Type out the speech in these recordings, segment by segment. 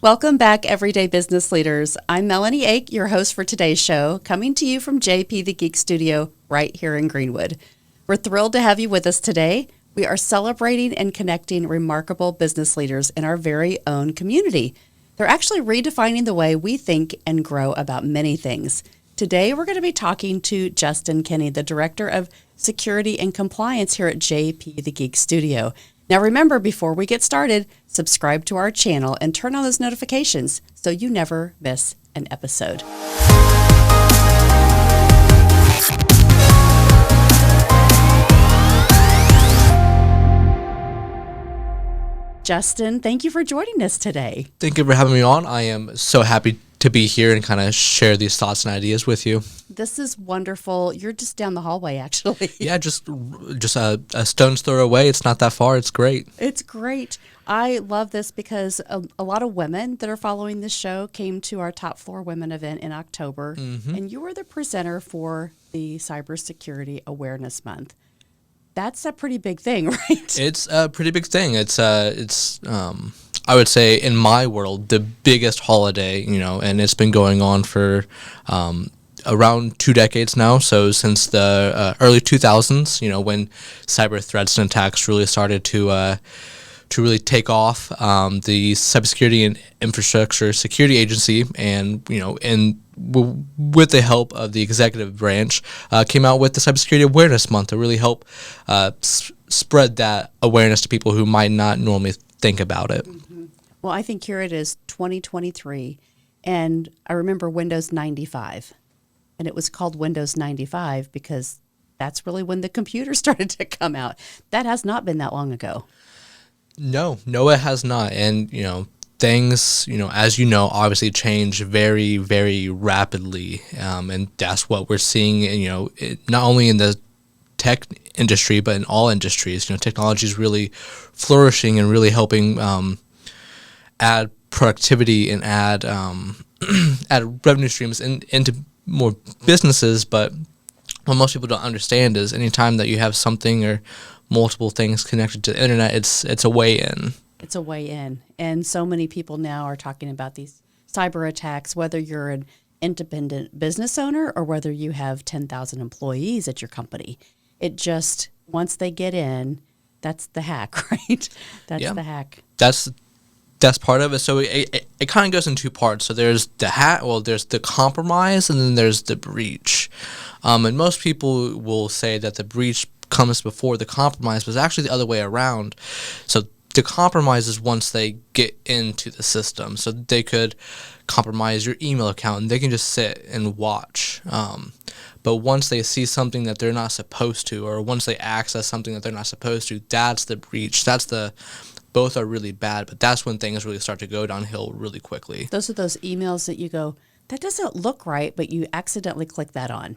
Welcome back, everyday business leaders. I'm Melanie Ake, your host for today's show, coming to you from JPtheGeek studio right here in Greenwood. We're thrilled to have you with us today. We are celebrating and connecting remarkable business leaders in our very own community. They're actually redefining the way we think and grow about many things. Today, we're going to be talking to Justin Kinney, the Director of Security and Compliance here at JPtheGeek studio. Now remember, before we get started, subscribe to our channel and turn on those notifications so you never miss an episode. Justin, thank you for joining us today. Thank you for having me on. I am so happy to be here and kind of share these thoughts and ideas with you. This is wonderful. You're just down the hallway, actually. Yeah, just a stone's throw away. It's not that far. It's great. It's great. I love this because a lot of women that are following this show came to our Top Floor Women event in October, and you were the presenter for the Cybersecurity Awareness Month. That's a pretty big thing, right? It's a pretty big thing. It's I would say in my world the biggest holiday, and it's been going on for around 2 decades now. So since the early 2000s, when cyber threats and attacks really started to really take off, the Cybersecurity and Infrastructure Security Agency, and with the help of the executive branch, came out with the Cybersecurity Awareness Month to really help spread that awareness to people who might not normally think about it. Mm-hmm. Well, I think here it is 2023, and I remember Windows 95, and it was called Windows 95 because that's really when the computer started to come out. That has not been that long ago. No, it has not. And, things, as you know, obviously change very, very rapidly. And that's what we're seeing, not only in the tech industry, but in all industries. Technology is really flourishing and really helping add productivity and add revenue streams into more businesses. But what most people don't understand is anytime that you have something or multiple things connected to the internet, it's a way in. It's a way in. And so many people now are talking about these cyber attacks, whether you're an independent business owner or whether you have 10,000 employees at your company. It just, once they get in, that's the hack, right? That's the hack. That's part of it. So it kind of goes in 2 parts. So there's the hack, there's the compromise, and then there's the breach. And most people will say that the breach comes before the compromise, but it's actually the other way around. So the compromise is once they get into the system. So they could compromise your email account, and they can just sit and watch. But once they see something that they're not supposed to, or once they access something that they're not supposed to, that's the breach. Both are really bad, but that's when things really start to go downhill really quickly. Those are those emails that you go, that doesn't look right, but you accidentally click that on.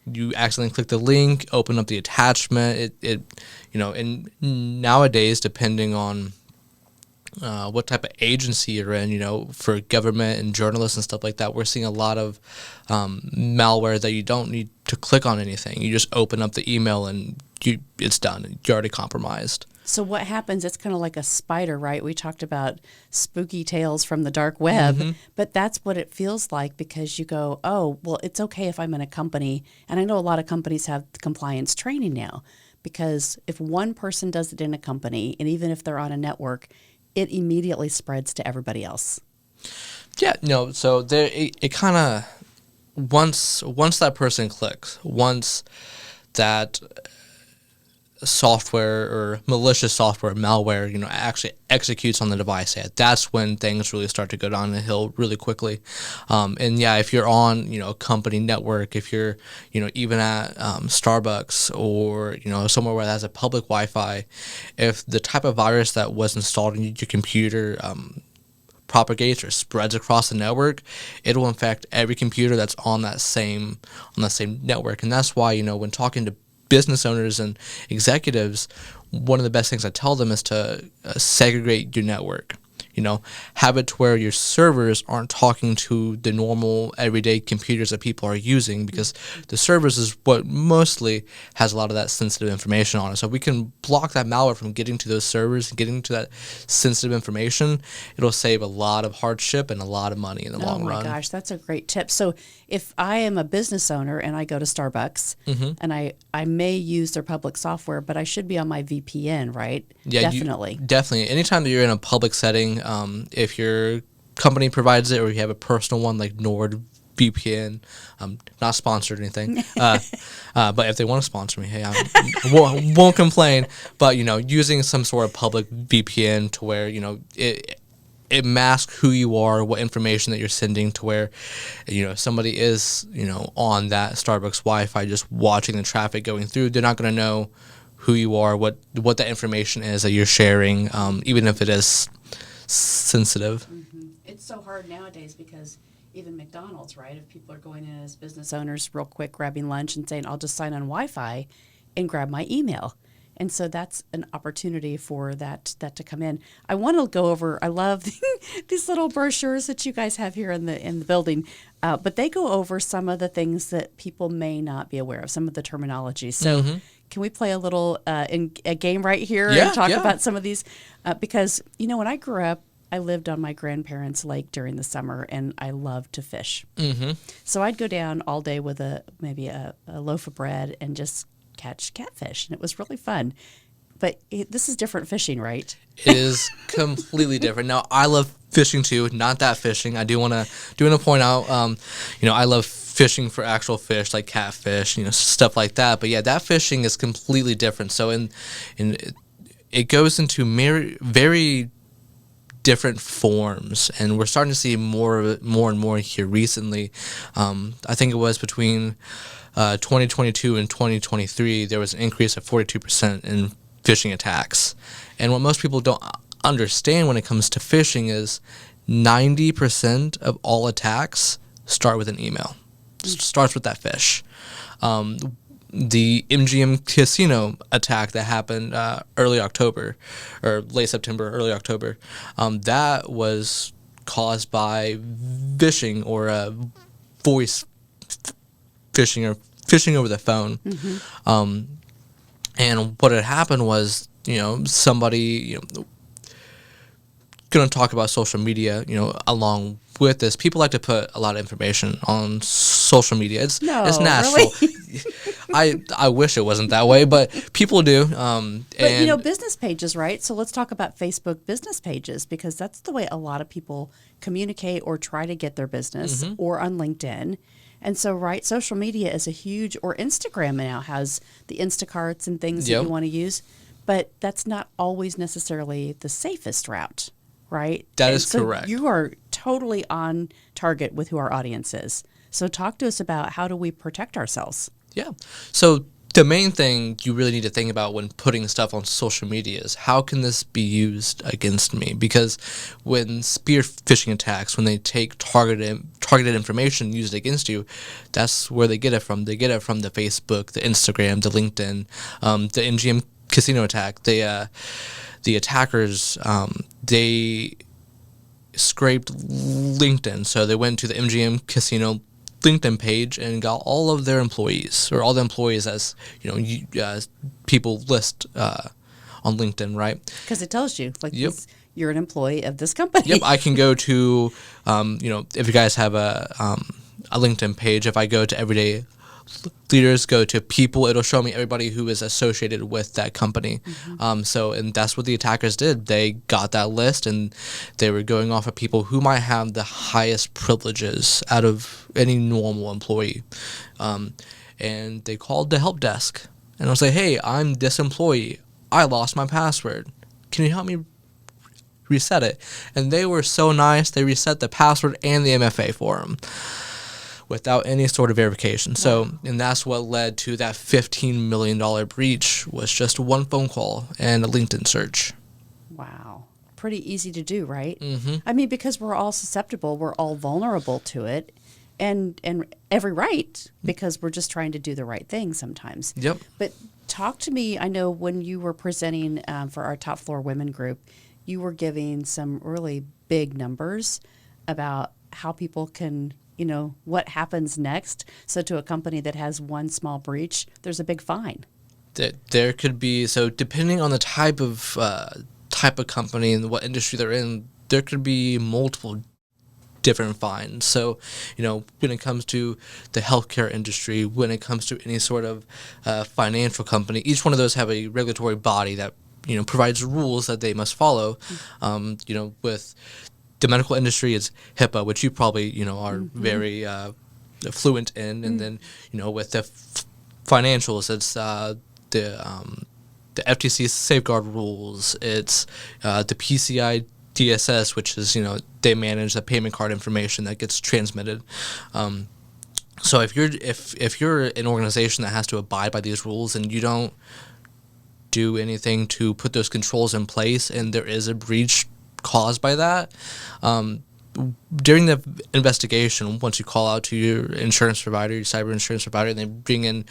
You accidentally click the link, open up the attachment. And nowadays, depending on what type of agency you're in, for government and journalists and stuff like that, we're seeing a lot of malware that you don't need to click on anything. You just open up the email and it's done. You're already compromised. So what happens, it's kind of like a spider, right? We talked about spooky tales from the dark web, but that's what it feels like because you go, oh, well, it's okay if I'm in a company. And I know a lot of companies have compliance training now because if one person does it in a company, and even if they're on a network, it immediately spreads to everybody else. Yeah, so it kind of, once that person clicks, once that software or malicious software, malware, actually executes on the device, that's when things really start to go down the hill really quickly. If you're on, a company network, if you're, even at Starbucks or, somewhere where it has a public Wi-Fi, if the type of virus that was installed in your computer propagates or spreads across the network, it will infect every computer that's on that same network. And that's why, when talking to business owners and executives, one of the best things I tell them is to segregate your network. have it to where your servers aren't talking to the normal everyday computers that people are using, because the servers is what mostly has a lot of that sensitive information on it. So if we can block that malware from getting to those servers and getting to that sensitive information, it'll save a lot of hardship and a lot of money in the long run. Oh my gosh, that's a great tip. So if I am a business owner and I go to Starbucks and I may use their public software, but I should be on my VPN, right? Yeah, definitely. Definitely. Anytime that you're in a public setting, if your company provides it or you have a personal one like NordVPN, not sponsored or anything, but if they want to sponsor me, hey, I won't complain. But, using some sort of public VPN to where, it masks who you are, what information that you're sending, to where, if somebody is, on that Starbucks Wi-Fi just watching the traffic going through, they're not going to know who you are, what that information is that you're sharing, even if it is sensitive. It's so hard nowadays because even McDonald's, right? If people are going in as business owners real quick, grabbing lunch and saying, I'll just sign on Wi-Fi and grab my email. And so that's an opportunity for that to come in. I want to go over, I love these little brochures that you guys have here in the building, but they go over some of the things that people may not be aware of, some of the terminology. So can we play a little a game right here and talk about some of these? Because, when I grew up, I lived on my grandparents' lake during the summer, and I loved to fish. So I'd go down all day with maybe a loaf of bread and just catch catfish, and it was really fun. But this is different fishing, right? It is completely different. Now, I love fishing too, not that fishing. I do want to point out, I love fishing for actual fish like catfish, stuff like that. But yeah, that fishing is completely different. So it goes into very different forms, and we're starting to see more and more here recently. I think it was between 2022 and 2023, there was an increase of 42% in phishing attacks. And what most people don't understand when it comes to phishing is 90% of all attacks start with an email. Starts with that fish. The MGM Casino attack that happened early October, or late September, early October, that was caused by phishing or voice phishing or phishing over the phone. And what had happened was, somebody, going to talk about social media, along with this. People like to put a lot of information on social media. It's natural. Really? I wish it wasn't that way, but people do. But business pages, right? So let's talk about Facebook business pages, because that's the way a lot of people communicate or try to get their business, or on LinkedIn. And so, right, social media is a huge, or Instagram now has the Instacarts and things that you want to use, but that's not always necessarily the safest route, right? That is correct. You are totally on target with who our audience is. So talk to us about how do we protect ourselves? Yeah. So the main thing you really need to think about when putting stuff on social media is, how can this be used against me? Because when spear phishing attacks, when they take targeted information and use it against you, that's where they get it from. They get it from the Facebook, the Instagram, the LinkedIn, the MGM Casino attack. The attackers, they scraped LinkedIn. So they went to the MGM Casino LinkedIn page and got all of their employees, or all the employees as people list on LinkedIn, right? Because it tells you, like, you're an employee of this company. Yep, I can go to, if you guys have a LinkedIn page, if I go to Everyday Leaders, go to people, it'll show me everybody who is associated with that company. And that's what the attackers did. They got that list, and they were going off of people who might have the highest privileges out of any normal employee. And they called the help desk, and I was like, hey, I'm this employee. I lost my password. Can you help me reset it? And they were so nice. They reset the password and the MFA for them without any sort of verification. So, and that's what led to that $15 million breach, was just one phone call and a LinkedIn search. Wow. Pretty easy to do, right? I mean, because we're all susceptible, we're all vulnerable to it, and every right, because we're just trying to do the right thing sometimes. Yep. But talk to me, I know when you were presenting for our Top Floor Women group, you were giving some really big numbers about how people can, what happens next. So to a company that has one small breach, there's a big fine. There could be, so depending on the type of company and what industry they're in, there could be multiple different fines. So, when it comes to the healthcare industry, when it comes to any sort of financial company, each one of those have a regulatory body that provides rules that they must follow. With the medical industry, it's HIPAA, which you probably are very fluent in, and then with the financials, it's the FTC safeguard rules. It's the PCI DSS, which is they manage the payment card information that gets transmitted. So if you're an organization that has to abide by these rules and you don't do anything to put those controls in place, and there is a breach caused by that, during the investigation, once you call out to your insurance provider, your cyber insurance provider, and they bring in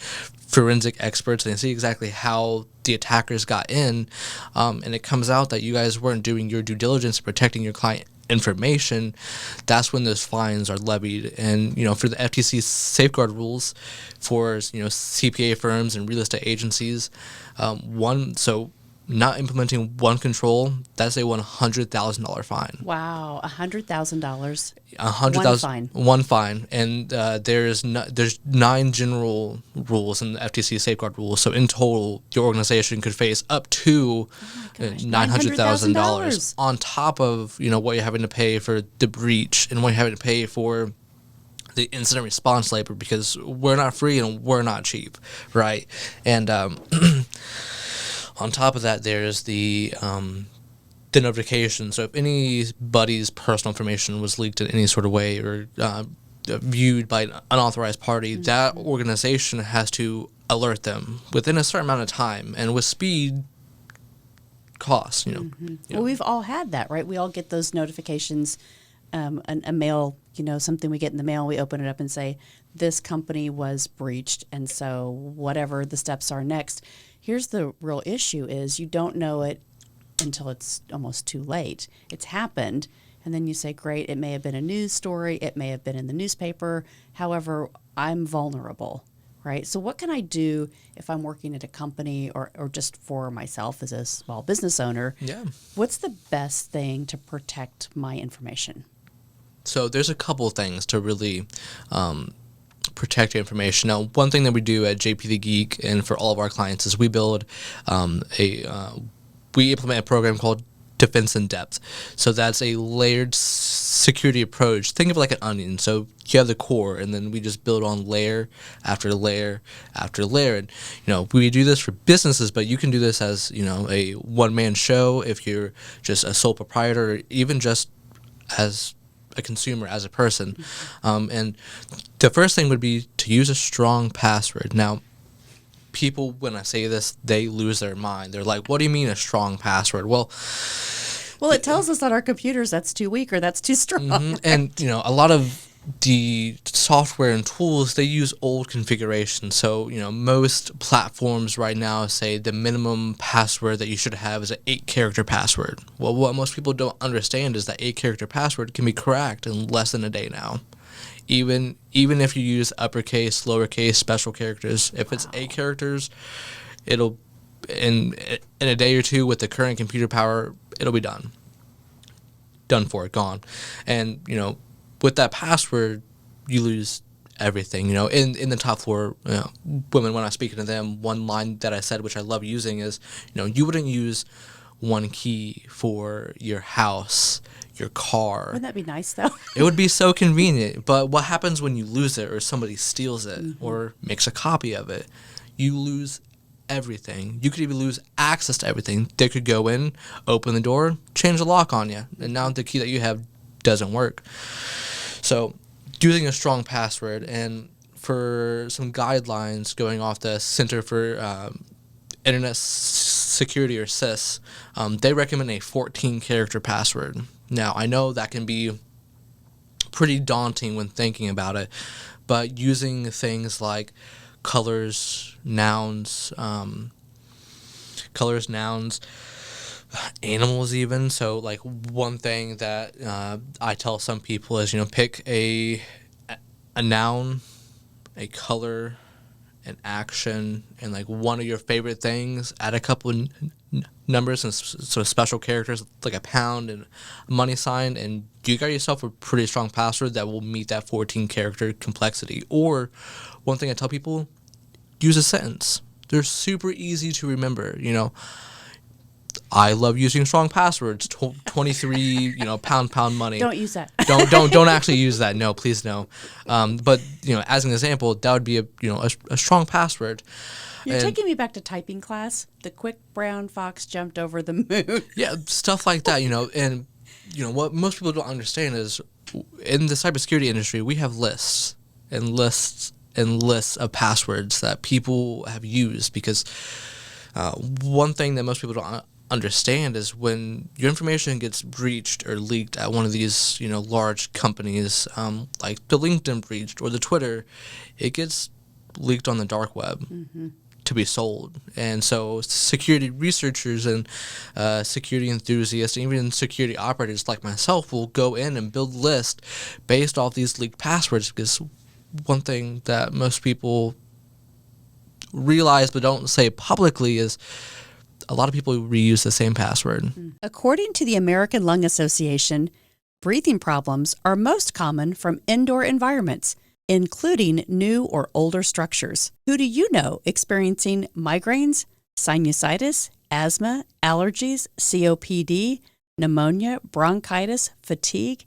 forensic experts and they see exactly how the attackers got in, and it comes out that you guys weren't doing your due diligence protecting your client information, that's when those fines are levied. And for the FTC safeguard rules for CPA firms and real estate agencies, not implementing one control, that's a $100,000 fine. Wow, $100,000. One fine, and there's 9 general rules in the FTC safeguard rules. So in total, your organization could face up to $900,000 on top of what you're having to pay for the breach and what you're having to pay for the incident response labor, because we're not free and we're not cheap, right? And on top of that, there's the notification. So if anybody's personal information was leaked in any sort of way or viewed by an unauthorized party, that organization has to alert them within a certain amount of time, and with speed costs. Well, we've all had that, right? We all get those notifications, a mail, something we get in the mail. We open it up and say, this company was breached, and so whatever the steps are next. Here's the real issue is you don't know it until it's almost too late. It's happened, and then you say, great, it may have been a news story, it may have been in the newspaper, however, I'm vulnerable, right? So what can I do if I'm working at a company or just for myself as a small business owner? Yeah. What's the best thing to protect my information? So there's a couple things to really protect your information. Now, one thing that we do at JPtheGeek and for all of our clients is we build we implement a program called Defense in Depth. So that's a layered security approach. Think of it like an onion. So you have the core, and then we just build on layer after layer after layer. And we do this for businesses, but you can do this as a one-man show if you're just a sole proprietor, or even just as a consumer, as a person. And the first thing would be to use a strong password. Now, people, when I say this, they lose their mind. They're like, what do you mean a strong password? Well, it tells us on our computers that's too weak or that's too strong. Right? And a lot of the software and tools, they use old configurations. So most platforms right now say the minimum password that you should have is an 8-character password. Well, what most people don't understand is that 8-character password can be cracked in less than a day now. Even if you use uppercase, lowercase, special characters, if it's 8 characters, it'll in a day or two with the current computer power, it'll be done for it, gone. And with that password, you lose everything. In the top floor, women, when I'm speaking to them, one line that I said, which I love using, is you wouldn't use one key for your house, your car. Wouldn't that be nice, though? It would be so convenient. But what happens when you lose it, or somebody steals it, or makes a copy of it? You lose everything. You could even lose access to everything. They could go in, open the door, change the lock on you, and now the key that you have doesn't work. So using a strong password, and for some guidelines going off the Center for Internet Security, or CIS, they recommend a 14-character password. Now, I know that can be pretty daunting when thinking about it, but using things like colors, nouns, animals even. So like one thing that I tell some people is, pick a noun, a color, an action, and like one of your favorite things, add a couple numbers and so special characters like a pound and a money sign, and you got yourself a pretty strong password that will meet that 14 character complexity. Or one thing I tell people, use a sentence. They're super easy to remember. I love using strong passwords. 23, pound money. Don't use that. Don't actually use that. No, please no. But as an example, that would be a strong password. You're taking me back to typing class. The quick brown fox jumped over the moon. Yeah, stuff like that. And what most people don't understand is in the cybersecurity industry, we have lists and lists and lists of passwords that people have used, because one thing that most people don't understand is when your information gets breached or leaked at one of these large companies, like the LinkedIn breached or the Twitter, it gets leaked on the dark web to be sold. And so security researchers and security enthusiasts and even security operators like myself will go in and build lists based off these leaked passwords, because one thing that most people realize but don't say publicly is a lot of people reuse the same password. According to the American Lung Association, breathing problems are most common from indoor environments, including new or older structures. Who do you know experiencing migraines, sinusitis, asthma, allergies, COPD, pneumonia, bronchitis, fatigue,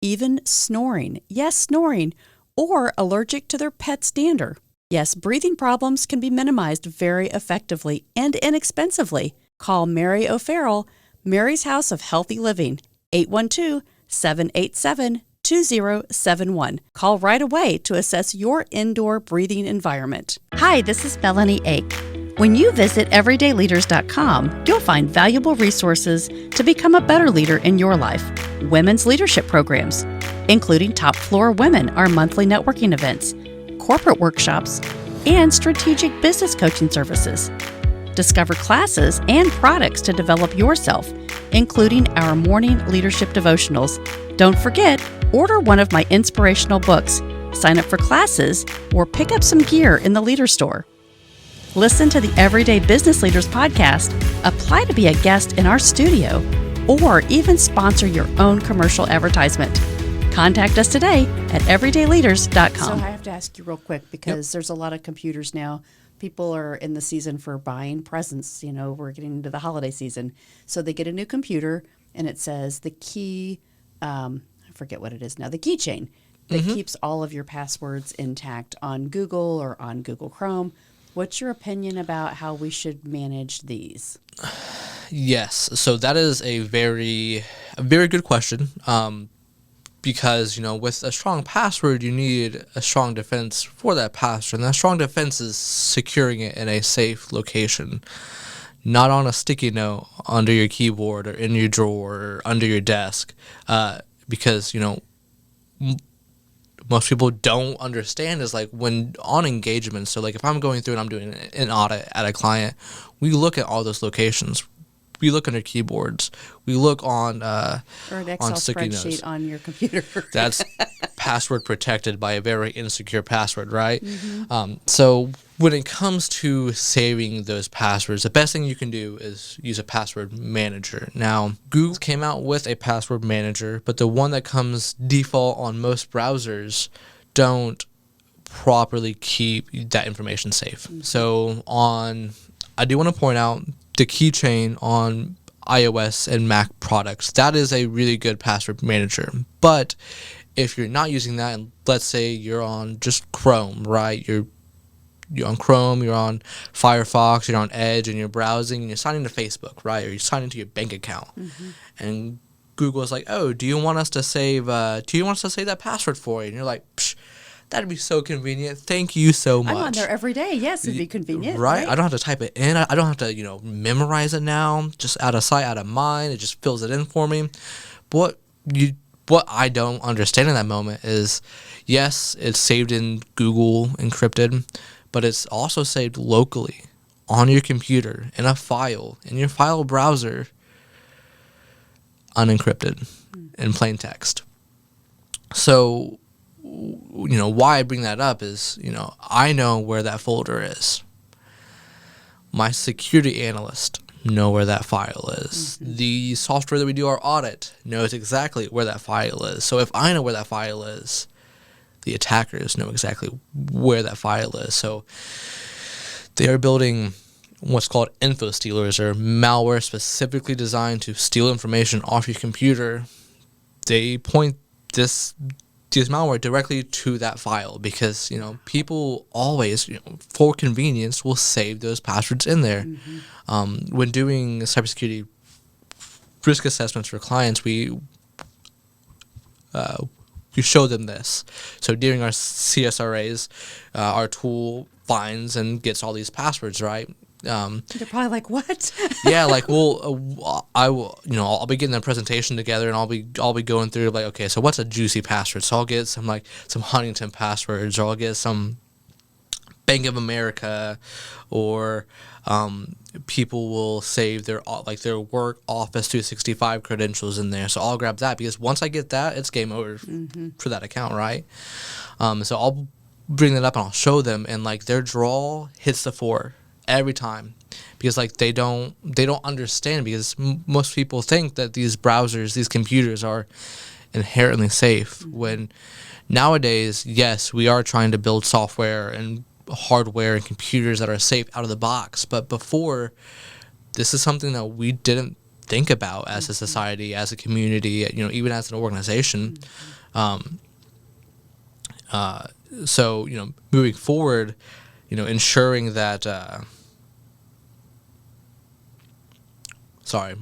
even snoring? Yes, snoring, or allergic to their pet's dander. Yes, breathing problems can be minimized very effectively and inexpensively. Call Mary O'Farrell, Mary's House of Healthy Living, 812-787-2071. Call right away to assess your indoor breathing environment. Hi, this is Melanie Ake. When you visit everydayleaders.com, you'll find valuable resources to become a better leader in your life. Women's leadership programs, including Top Floor Women, our monthly networking events, corporate workshops, and strategic business coaching services. Discover classes and products to develop yourself, including our morning leadership devotionals. Don't forget, order one of my inspirational books, sign up for classes, or pick up some gear in the Leader Store. Listen to the Everyday Business Leaders podcast, apply to be a guest in our studio, or even sponsor your own commercial advertisement. Contact us today at everydayleaders.com. So I have to ask you real quick, because there's a lot of computers now. People are in the season for buying presents. We're getting into the holiday season. So they get a new computer, and it says the key, I forget what it is now, the keychain that keeps all of your passwords intact on Google or on Google Chrome. What's your opinion about how we should manage these? Yes. So that is a very good question. Because, with a strong password, you need a strong defense for that password. And that strong defense is securing it in a safe location, not on a sticky note under your keyboard or in your drawer or under your desk. Because, most people don't understand is like when on engagement. So like if I'm going through and I'm doing an audit at a client, we look at all those locations. We look under keyboards. We look on or an Excel on sticky spreadsheet notes. on your computer. That's password protected by a very insecure password, right? So when it comes to saving those passwords, the best thing you can do is use a password manager. Now, Google came out with a password manager, but the one that comes default on most browsers don't properly keep that information safe. So I do want to point out the keychain on iOS and Mac products. That is a really good password manager. But if you're not using that, and let's say you're on just Chrome, right? You're on Chrome, you're on Firefox, you're on Edge, and you're browsing, and you're signing to Facebook, right? Or you're signing to your bank account. And Google is like, oh, do you want us to save that password for you? And you're like, psh, that'd be so convenient. Thank you so much. I'm on there every day. Yes, it'd be convenient. Right? I don't have to type it in. I don't have to, memorize it now. Just out of sight, out of mind. It just fills it in for me. But what I don't understand in that moment is, yes, it's saved in Google encrypted, but it's also saved locally on your computer in a file, in your file browser, unencrypted in plain text. So, why I bring that up is, I know where that folder is. My security analyst know where that file is. The software that we do our audit knows exactly where that file is. So if I know where that file is, the attackers know exactly where that file is. So they are building what's called info stealers, or malware specifically designed to steal information off your computer. They point this malware directly to that file because, people always, for convenience, will save those passwords in there. When doing cybersecurity risk assessments for clients, we show them this. So during our CSRAs, our tool finds and gets all these passwords, right? They're probably like, what? Yeah, like I'll be getting a presentation together, and I'll be going through like, okay, so what's a juicy password? So I'll get some Huntington passwords, or I'll get some Bank of America, or people will save their work Office 365 credentials in there. So I'll grab that because once I get that, it's game over for that account, right? So I'll bring that up and I'll show them, and like their draw hits the 4 every time because like they don't understand, because most people think that these browsers, these computers are inherently safe, when nowadays, yes, we are trying to build software and hardware and computers that are safe out of the box, but before, this is something that we didn't think about as a society, as a community, even as an organization. So moving forward, ensuring that sorry,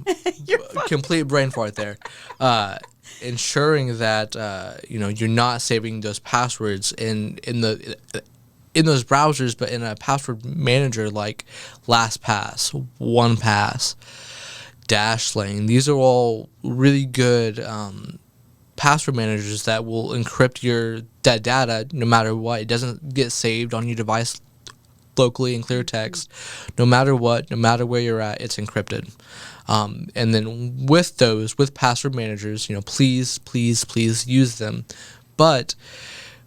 complete brain fart there. Ensuring that you're not saving those passwords in those browsers, but in a password manager like LastPass, OnePass, Dashlane. These are all really good password managers that will encrypt that data no matter what. It doesn't get saved on your device locally in clear text. No matter what, no matter where you're at, it's encrypted. And then with password managers, please use them. But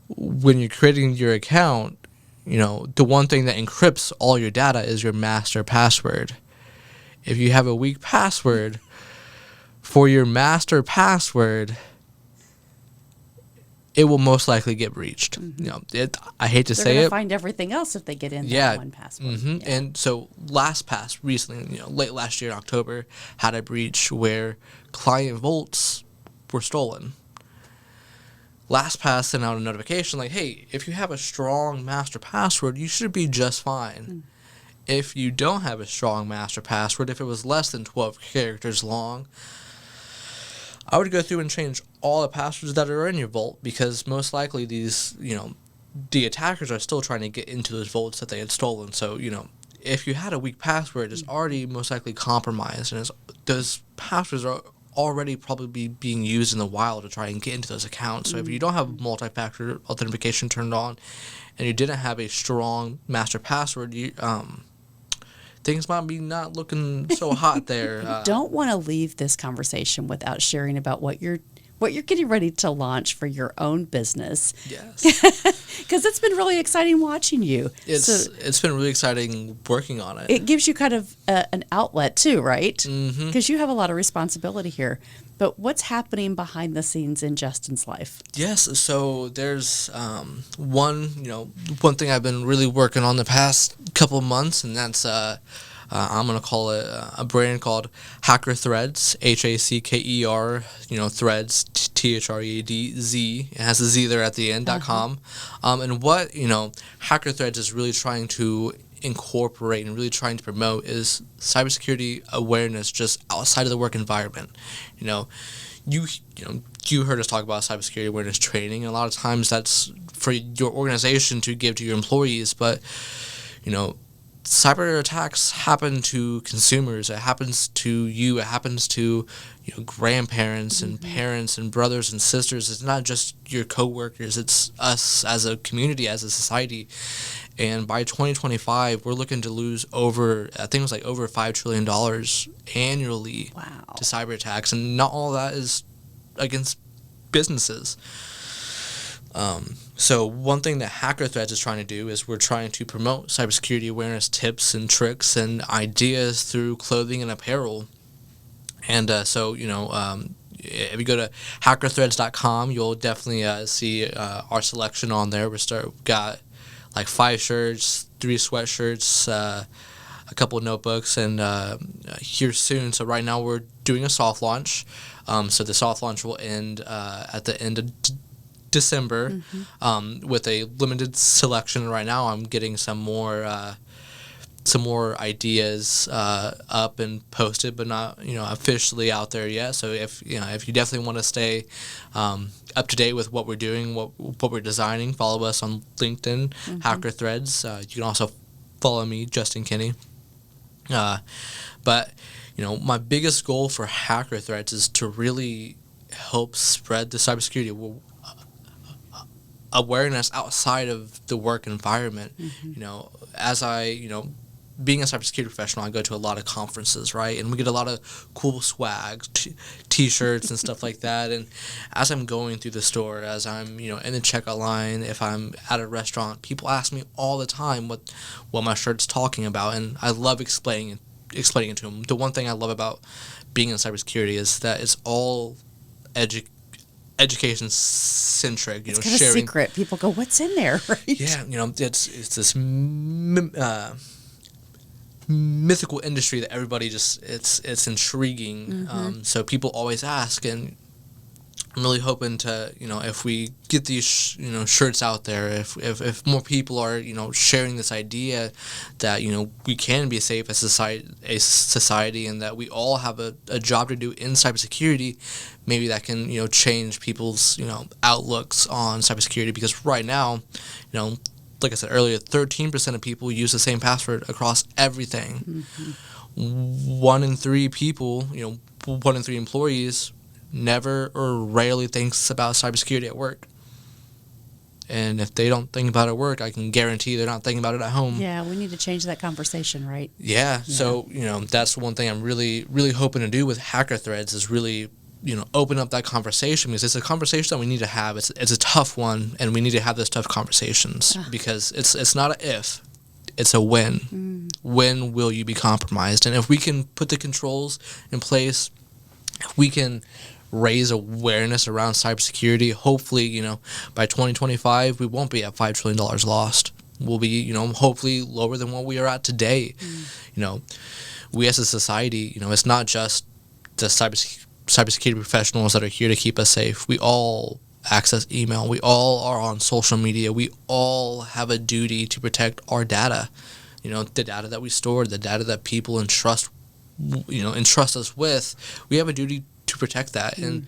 when you're creating your account, the one thing that encrypts all your data is your master password. If you have a weak password for your master password, it will most likely get breached. I hate to say it. They're going to find everything else if they get in that one password. Yeah. And so LastPass recently, late last year in October, had a breach where client vaults were stolen. LastPass sent out a notification like, hey, if you have a strong master password, you should be just fine. If you don't have a strong master password, if it was less than 12 characters long, I would go through and change all the passwords that are in your vault, because most likely these, the attackers are still trying to get into those vaults that they had stolen. So, if you had a weak password, it's already most likely compromised, and those passwords are already probably being used in the wild to try and get into those accounts. So if you don't have multi-factor authentication turned on, and you didn't have a strong master password, things might be not looking so hot there. Don't want to leave this conversation without sharing about what you're getting ready to launch for your own business. Yes. Because it's been really exciting watching you. It's been really exciting working on it. It gives you kind of an outlet too, right? Because you have a lot of responsibility here. But what's happening behind the scenes in Justin's life? Yes, so there's one thing I've been really working on the past couple of months, and that's I'm gonna call it a brand called Hacker Threads, HACKER, Threads, THREADZ. It has a Z there at the end, .com. And what Hacker Threads is really trying to incorporate and really trying to promote is cybersecurity awareness just outside of the work environment. You heard us talk about cybersecurity awareness training, and a lot of times that's for your organization to give to your employees, but cyber attacks happen to consumers. It happens to you. It happens to grandparents and parents and brothers and sisters. It's not just your coworkers. It's us as a community, as a society. And by 2025, we're looking to lose over, I think it was like over $5 trillion annually to cyber attacks. And not all that is against businesses. So one thing that Hacker Threads is trying to do is we're trying to promote cybersecurity awareness tips and tricks and ideas through clothing and apparel. And so, if you go to hackerthreads.com, you'll definitely see our selection on there. We've got like 5 shirts, 3 sweatshirts, a couple of notebooks, and here soon. So right now we're doing a soft launch. So the soft launch will end at the end of December with a limited selection. Right now I'm getting some more ideas up and posted, but not officially out there yet. So if you definitely want to stay up to date with what we're doing, what we're designing, follow us on LinkedIn, Hacker Threads. You can also follow me, Justin Kinney. But my biggest goal for Hacker Threads is to really help spread the cybersecurity awareness outside of the work environment. As being a cybersecurity professional, I go to a lot of conferences, right? And we get a lot of cool swag, T-shirts and stuff like that. And as I'm going through the store, as I'm, in the checkout line, if I'm at a restaurant, people ask me all the time what my shirt's talking about. And I love explaining it to them. The one thing I love about being in cybersecurity is that it's all education centric. It's kind of secret. People go, "What's in there?" Right? Yeah, it's this mythical industry that everybody just it's intriguing. So people always ask, and I'm really hoping to if we get these shirts out there, if more people are sharing this idea that we can be safe as a society, and that we all have a job to do in cybersecurity, maybe that can change people's outlooks on cybersecurity. Because right now, like I said earlier, 13% of people use the same password across everything. 1 in 3 people, 1 in 3 employees never or rarely thinks about cybersecurity at work. And if they don't think about it at work, I can guarantee they're not thinking about it at home. Yeah, we need to change that conversation, right? Yeah. So, that's one thing I'm really, really hoping to do with Hacker Threads is really, open up that conversation, because it's a conversation that we need to have. It's a tough one, and we need to have those tough conversations because it's not a if, it's a when. When will you be compromised? And if we can put the controls in place, if we can raise awareness around cybersecurity, hopefully, by 2025, we won't be at $5 trillion lost. We'll be, hopefully lower than what we are at today. We as a society, it's not just the cybersecurity professionals that are here to keep us safe. We all access email. We all are on social media. We all have a duty to protect our data. The data that we store, the data that people entrust us with. We have a duty to protect that, and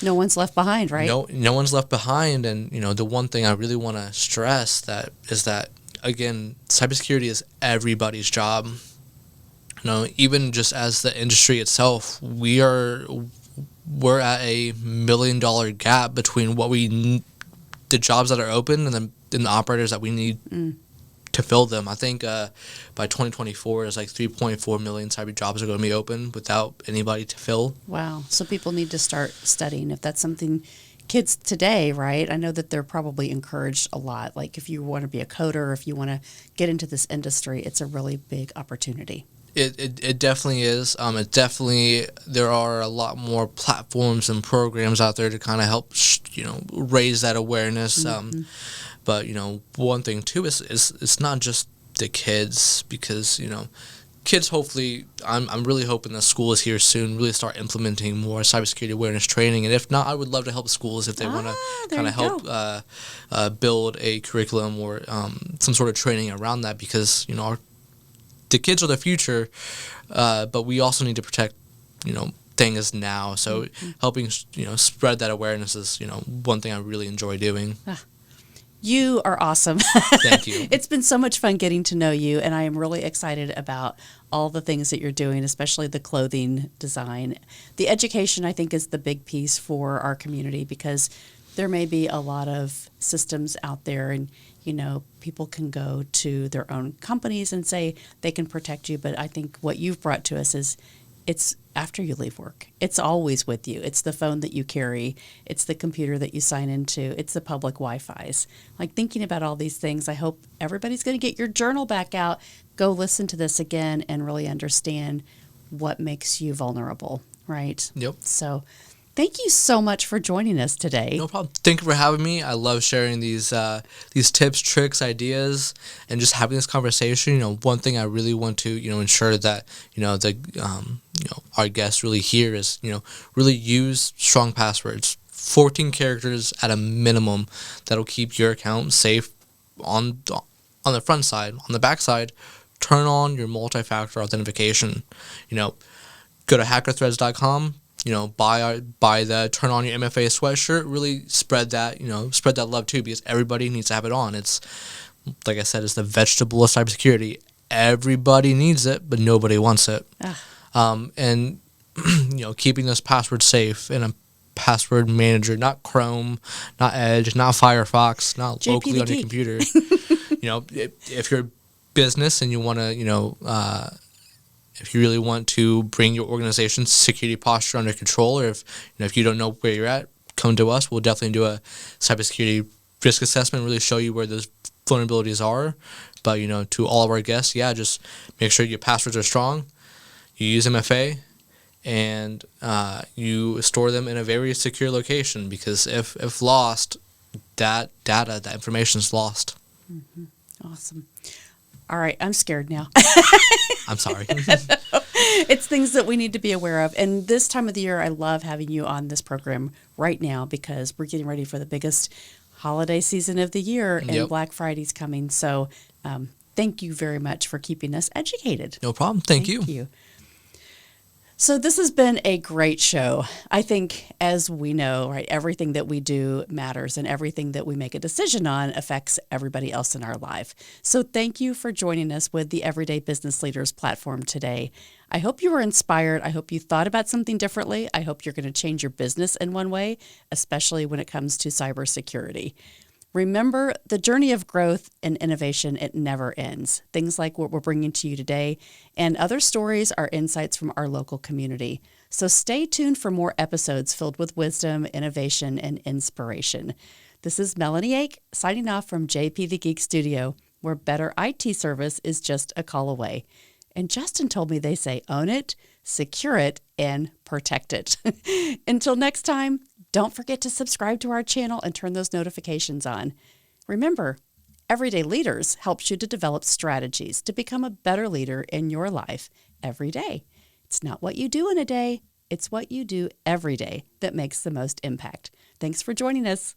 no one's left behind, right? No one's left behind. And the one thing I really want to stress is that again, cybersecurity is everybody's job. Even just as the industry itself, we're at a $1 million gap between the jobs that are open and the operators that we need to fill them. I think by 2024, it's like 3.4 million cyber jobs are going to be open without anybody to fill. Wow. So people need to start studying if that's something kids today, right? I know that they're probably encouraged a lot. Like if you want to be a coder, if you want to get into this industry, it's a really big opportunity. It definitely is. There are a lot more platforms and programs out there to kind of help raise that awareness. But one thing too is it's not just the kids, because kids, hopefully, I'm really hoping that schools here soon really start implementing more cybersecurity awareness training. And if not, I would love to help schools if they want to kind of help build a curriculum or some sort of training around that, because the kids are the future, but we also need to protect things now. So helping spread that awareness is one thing I really enjoy doing. You are awesome. Thank you. It's been so much fun getting to know you, and I am really excited about all the things that you're doing, especially the clothing design. The education, I think, is the big piece for our community, because There may be a lot of systems out there, and people can go to their own companies and say they can protect you. But I think what you've brought to us is it's after you leave work. It's always with you. It's the phone that you carry. It's the computer that you sign into. It's the public Wi-Fi's. Like, thinking about all these things, I hope everybody's going to get your journal back out. Go listen to this again and really understand what makes you vulnerable, right? Yep. So thank you so much for joining us today. No problem. Thank you for having me. I love sharing these tips, tricks, ideas, and just having this conversation. One thing I really want to ensure that our guests really hear is really use strong passwords, 14 characters at a minimum. That'll keep your account safe on the front side. On the back side, turn on your multi-factor authentication. Go to hackerthreads.com. Buy the turn on your MFA sweatshirt. Really spread that love too, because everybody needs to have it on. It's, like I said, it's the vegetable of cybersecurity. Everybody needs it, but nobody wants it. And keeping those passwords safe in a password manager, not Chrome, not Edge, not Firefox, not locally on your computer. If you're a business and you want to, if you really want to bring your organization's security posture under control, or if you don't know where you're at, come to us. We'll definitely do a cybersecurity risk assessment, really show you where those vulnerabilities are. But to all of our guests, just make sure your passwords are strong. You use MFA, and you store them in a very secure location, because if lost, that data, that information is lost. Mm-hmm. Awesome. All right, I'm scared now. I'm sorry. It's things that we need to be aware of. And this time of the year, I love having you on this program right now, because we're getting ready for the biggest holiday season of the year, and Black Friday's coming. So thank you very much for keeping us educated. No problem. Thank you. Thank you. So this has been a great show. I think, as we know, right, everything that we do matters, and everything that we make a decision on affects everybody else in our life. So thank you for joining us with the Everyday Business Leaders platform today. I hope you were inspired. I hope you thought about something differently. I hope you're going to change your business in one way, especially when it comes to cybersecurity. Remember, the journey of growth and innovation, it never ends. Things like what we're bringing to you today and other stories are insights from our local community. So stay tuned for more episodes filled with wisdom, innovation, and inspiration. This is Melanie Ake signing off from JPtheGeek Studio, where better IT service is just a call away. And Justin told me they say own it, secure it, and protect it. Until next time, don't forget to subscribe to our channel and turn those notifications on. Remember, Everyday Leaders helps you to develop strategies to become a better leader in your life every day. It's not what you do in a day, it's what you do every day that makes the most impact. Thanks for joining us.